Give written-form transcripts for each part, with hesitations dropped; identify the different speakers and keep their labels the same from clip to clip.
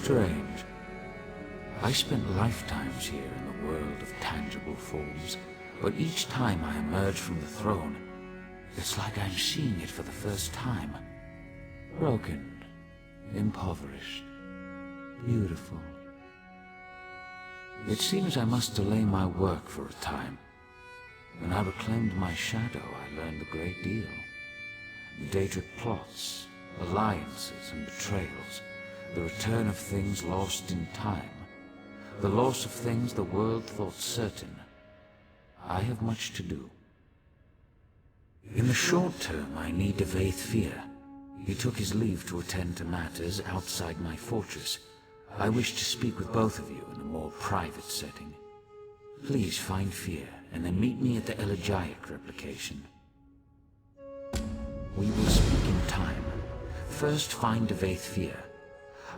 Speaker 1: Strange. I spent lifetimes here in the world of tangible forms, but each time I emerge from the throne, it's like I'm seeing it for the first time. Broken, impoverished, beautiful. It seems I must delay my work for a time. When I reclaimed my shadow, I learned a great deal. Daedric plots, alliances and betrayals, the return of things lost in time, the loss of things the world thought certain. I have much to do. In the short term, I need Fear. He took his leave to attend to matters outside my fortress. I wish to speak with both of you in a more private setting. Please find Fear, and then meet me at the elegiac replication. We will speak in time. First, find Fear.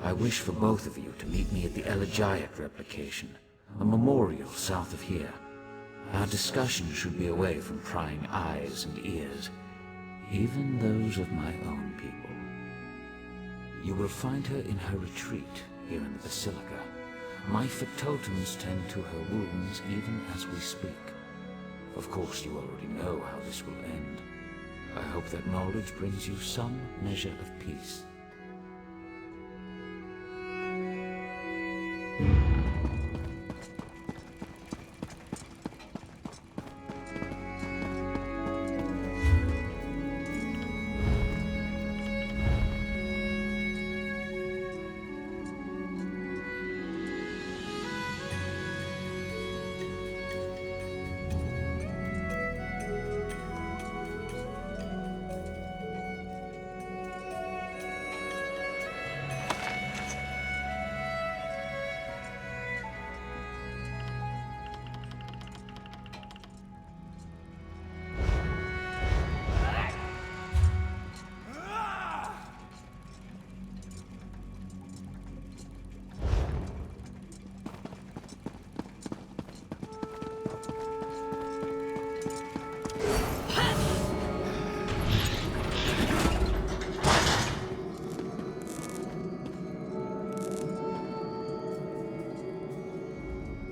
Speaker 1: I wish for both of you to meet me at the elegiac replication, a memorial south of here. Our discussion should be away from prying eyes and ears, even those of my own people. You will find her in her retreat here in the Basilica. My totems tend to her wounds even as we speak. Of course, you already know how this will end. I hope that knowledge brings you some measure of peace.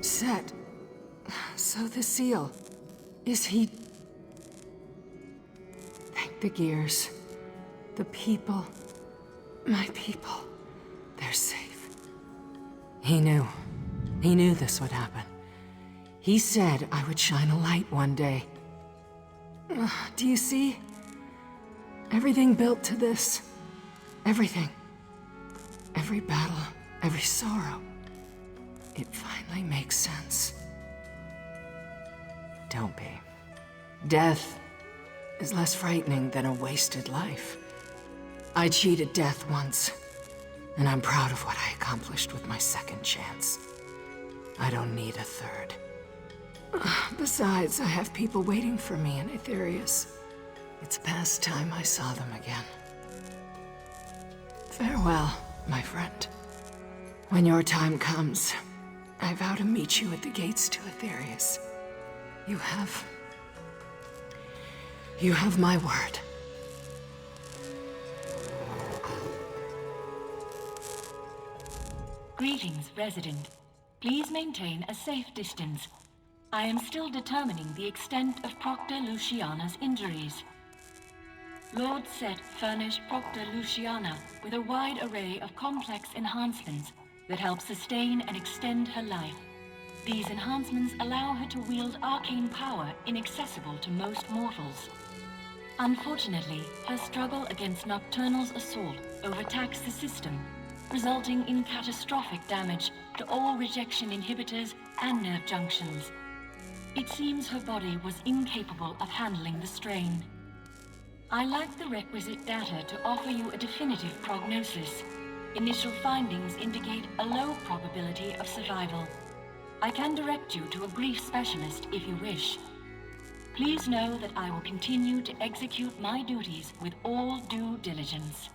Speaker 2: Set. So the seal. Is he... Thank the gears. The people. My people. They're safe. He knew. He knew this would happen. He said I would shine a light one day. Do you see? Everything built to this. Everything. Every battle, every sorrow. It finally makes sense. Don't be. Death is less frightening than a wasted life. I cheated death once, and I'm proud of what I accomplished with my second chance. I don't need a third. Besides, I have people waiting for me in Aetherius. It's past time I saw them again. Farewell, my friend. When your time comes, I vow to meet you at the gates to Aetherius. You have my word.
Speaker 3: Greetings, resident. Please maintain a safe distance. I am still determining the extent of Proctor Luciana's injuries. Lord Set furnished Proctor Luciana with a wide array of complex enhancements that help sustain and extend her life. These enhancements allow her to wield arcane power inaccessible to most mortals. Unfortunately, her struggle against Nocturnal's assault overtaxed the system, resulting in catastrophic damage to all rejection inhibitors and nerve junctions. It seems her body was incapable of handling the strain. I lack the requisite data to offer you a definitive prognosis. Initial findings indicate a low probability of survival. I can direct you to a brief specialist if you wish. Please know that I will continue to execute my duties with all due diligence.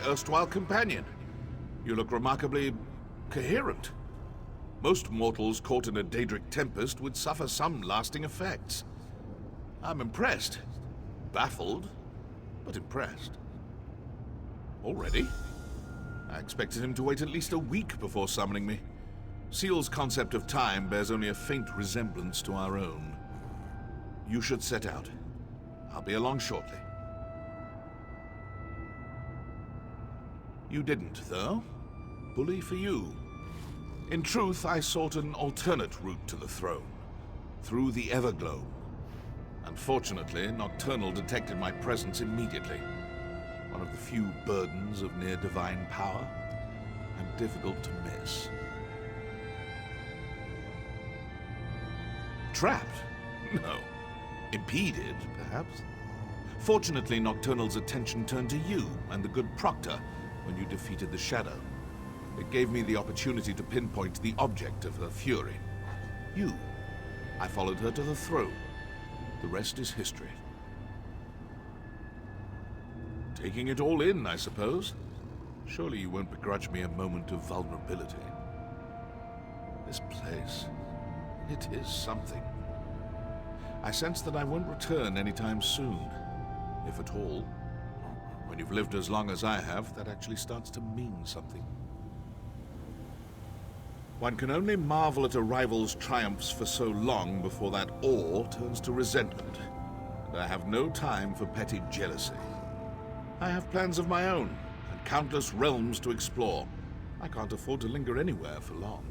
Speaker 4: erstwhile companion. You look remarkably coherent. Most mortals caught in a Daedric tempest would suffer some lasting effects. I'm impressed. Baffled, but impressed. Already? I expected him to wait at least a week before summoning me. Seal's concept of time bears only a faint resemblance to our own. You should set out. I'll be along shortly. You didn't, though. Bully for you. In truth, I sought an alternate route to the throne, through the Everglow. Unfortunately, Nocturnal detected my presence immediately. One of the few burdens of near-divine power, and difficult to miss. Trapped? No. Impeded, perhaps? Fortunately, Nocturnal's attention turned to you and the good Proctor when you defeated the Shadow. It gave me the opportunity to pinpoint the object of her fury. You. I followed her to the throne. The rest is history. Taking it all in, I suppose. Surely you won't begrudge me a moment of vulnerability. This place, it is something. I sense that I won't return anytime soon, if at all. When you've lived as long as I have, that actually starts to mean something. One can only marvel at a rival's triumphs for so long before that awe turns to resentment. And I have no time for petty jealousy. I have plans of my own, and countless realms to explore. I can't afford to linger anywhere for long.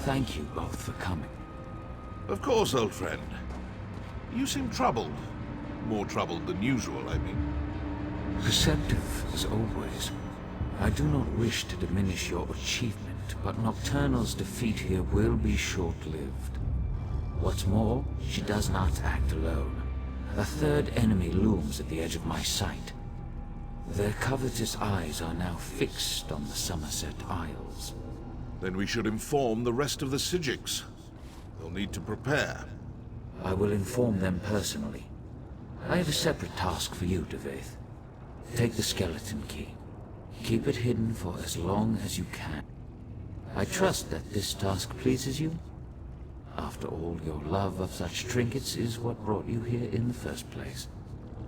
Speaker 1: Thank you both for coming.
Speaker 4: Of course, old friend. You seem troubled. More troubled than usual, I mean.
Speaker 1: Perceptive, as always. I do not wish to diminish your achievement, but Nocturnal's defeat here will be short-lived. What's more, she does not act alone. A third enemy looms at the edge of my sight. Their covetous eyes are now fixed on the Somerset Isles.
Speaker 4: Then we should inform the rest of the Psijics. They'll need to prepare.
Speaker 1: I will inform them personally. I have a separate task for you, Devaith. Take the skeleton key. Keep it hidden for as long as you can. I trust that this task pleases you. After all, your love of such trinkets is what brought you here in the first place.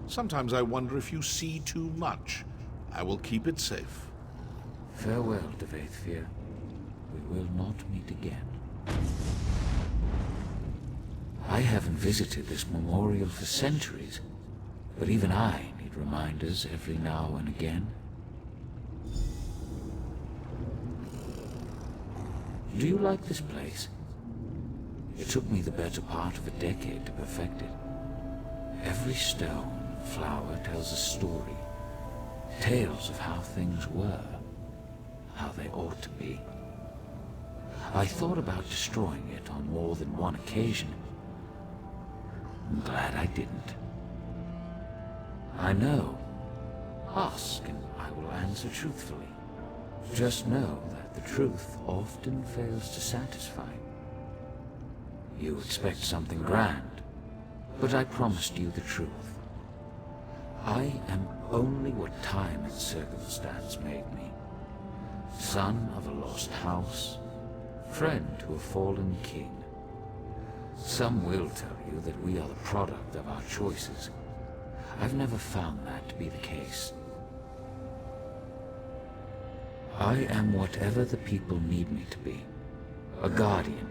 Speaker 4: Sometimes I wonder if you see too much. I will keep it safe.
Speaker 1: Farewell, Devaithfir. We will not meet again. I haven't visited this memorial for centuries, but even I need reminders every now and again. Do you like this place? It took me the better part of a decade to perfect it. Every stone, flower tells a story. Tales of how things were, how they ought to be. I thought about destroying it on more than one occasion. I'm glad I didn't. I know. Ask and I will answer truthfully. Just know that the truth often fails to satisfy. You expect something grand, but I promised you the truth. I am only what time and circumstance made me. Son of a lost house, friend to a fallen king. Some will tell you that we are the product of our choices. I've never found that to be the case. I am whatever the people need me to be. A guardian,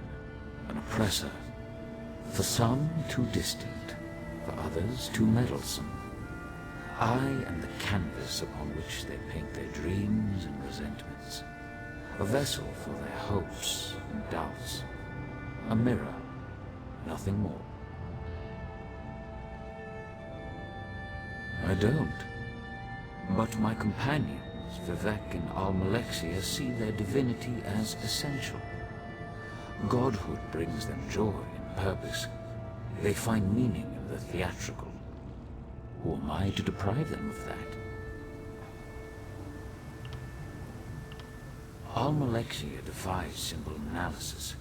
Speaker 1: an oppressor. For some, too distant. For others, too meddlesome. I am the canvas upon which they paint their dreams and resentments. A vessel for their hopes and doubts. A mirror, nothing more. I don't. But my companions, Vivek and Almalexia, see their divinity as essential. Godhood brings them joy and purpose. They find meaning in the theatrical. Who am I to deprive them of that? Almalexia defies simple analysis.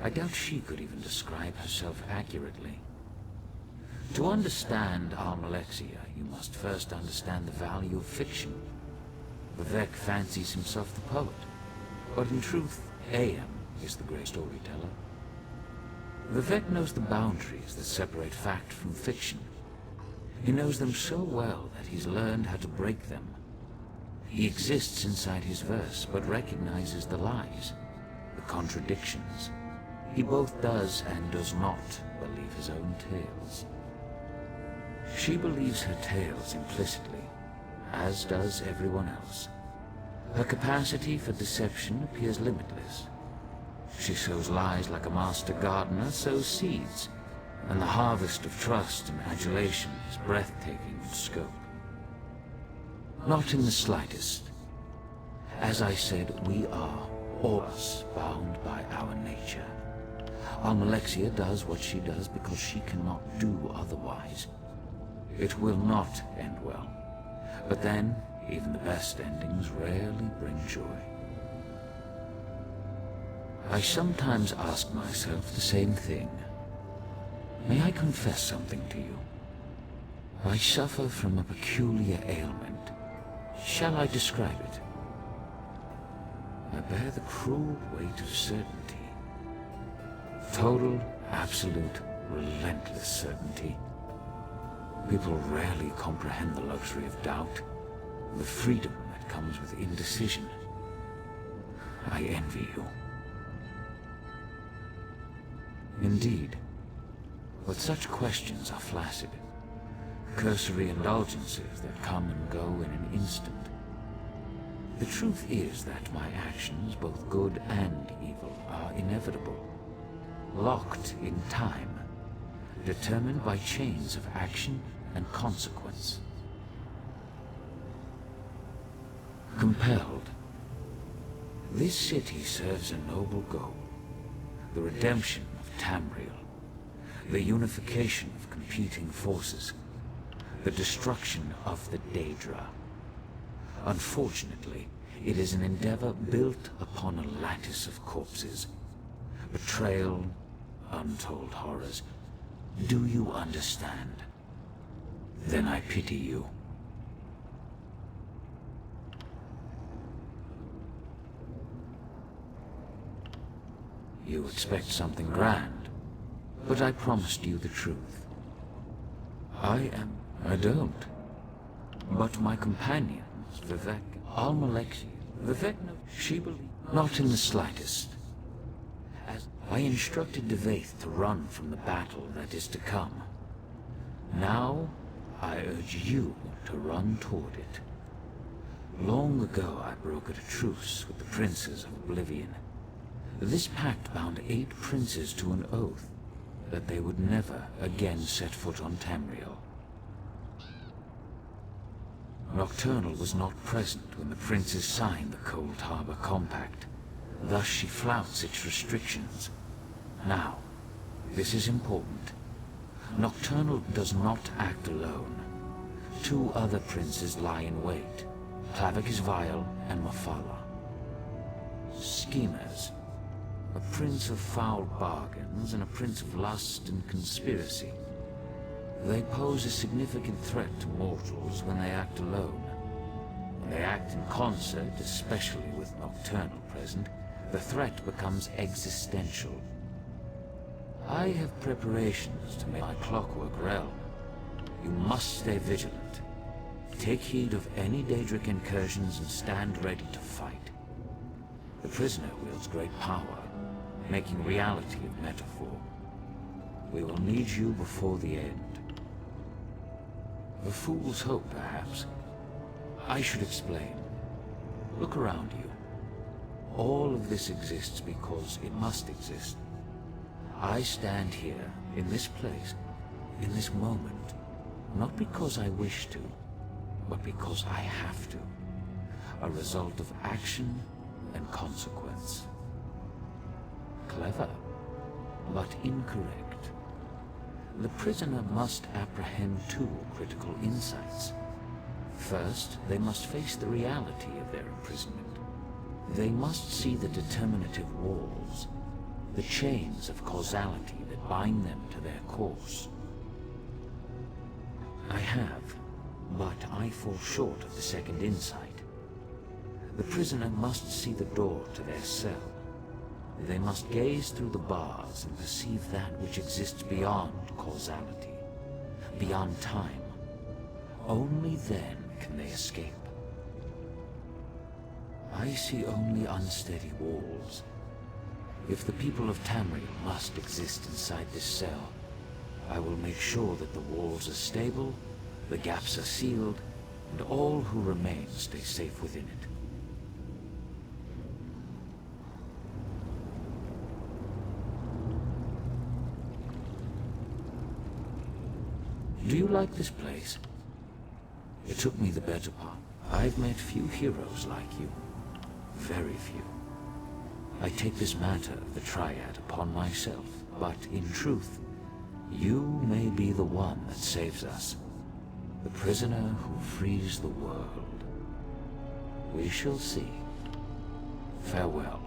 Speaker 1: I doubt she could even describe herself accurately. To understand Almalexia, you must first understand the value of fiction. Vivek fancies himself the poet, but in truth, AM is the great storyteller. Vivek knows the boundaries that separate fact from fiction. He knows them so well that he's learned how to break them. He exists inside his verse, but recognizes the lies, the contradictions. He both does and does not believe his own tales. She believes her tales implicitly, as does everyone else. Her capacity for deception appears limitless. She sows lies like a master gardener sows seeds, and the harvest of trust and adulation is breathtaking in scope. Not in the slightest. As I said, we are, all of us, bound by our nature. Almalexia does what she does because she cannot do otherwise. It will not end well. But then, even the best endings rarely bring joy. I sometimes ask myself the same thing. May I confess something to you? I suffer from a peculiar ailment. Shall I describe it? I bear the cruel weight of certainty. Total, absolute, relentless certainty. People rarely comprehend the luxury of doubt, the freedom that comes with indecision. I envy you. Indeed, but such questions are flaccid, cursory indulgences that come and go in an instant. The truth is that my actions, both good and evil, are inevitable, locked in time, determined by chains of action and consequence. Compelled. This city serves a noble goal, the redemption of Tamriel, the unification of competing forces, the destruction of the Daedra. Unfortunately, it is an endeavor built upon a lattice of corpses. Betrayal, untold horrors. Do you understand? Then I pity you. You expect something grand, but I promised you the truth. I don't. But my companions, Vivek, Almalexia, Vivek, no, she believed. Not in the slightest. As I instructed Devaith to run from the battle that is to come. Now, I urge you to run toward it. Long ago I brokered a truce with the princes of Oblivion. This pact bound 8 princes to an oath that they would never again set foot on Tamriel. Nocturnal was not present when the princes signed the Cold Harbor Compact. Thus she flouts its restrictions. Now, this is important. Nocturnal does not act alone. 2 other princes lie in wait, Clavicus Vile and Mafala. Schemers. A prince of foul bargains and a prince of lust and conspiracy. They pose a significant threat to mortals when they act alone. When they act in concert, especially with Nocturnal present, the threat becomes existential. I have preparations to make my Clockwork realm. You must stay vigilant. Take heed of any Daedric incursions and stand ready to fight. The prisoner wields great power, making reality of metaphor. We will need you before the end. A fool's hope, perhaps. I should explain. Look around you. All of this exists because it must exist. I stand here, in this place, in this moment, not because I wish to, but because I have to. A result of action and consequence. Clever, but incorrect. The prisoner must apprehend two critical insights. First, they must face the reality of their imprisonment. They must see the determinative walls, the chains of causality that bind them to their course. I have, but I fall short of the second insight. The prisoner must see the door to their cell. They must gaze through the bars and perceive that which exists beyond causality, beyond time. Only then can they escape. I see only unsteady walls. If the people of Tamriel must exist inside this cell, I will make sure that the walls are stable, the gaps are sealed, and all who remain stay safe within it. Do you like this place? It took me the better part. I've met few heroes like you. Very few. I take this matter of the Triad upon myself, but in truth, you may be the one that saves us. The prisoner who frees the world. We shall see. Farewell.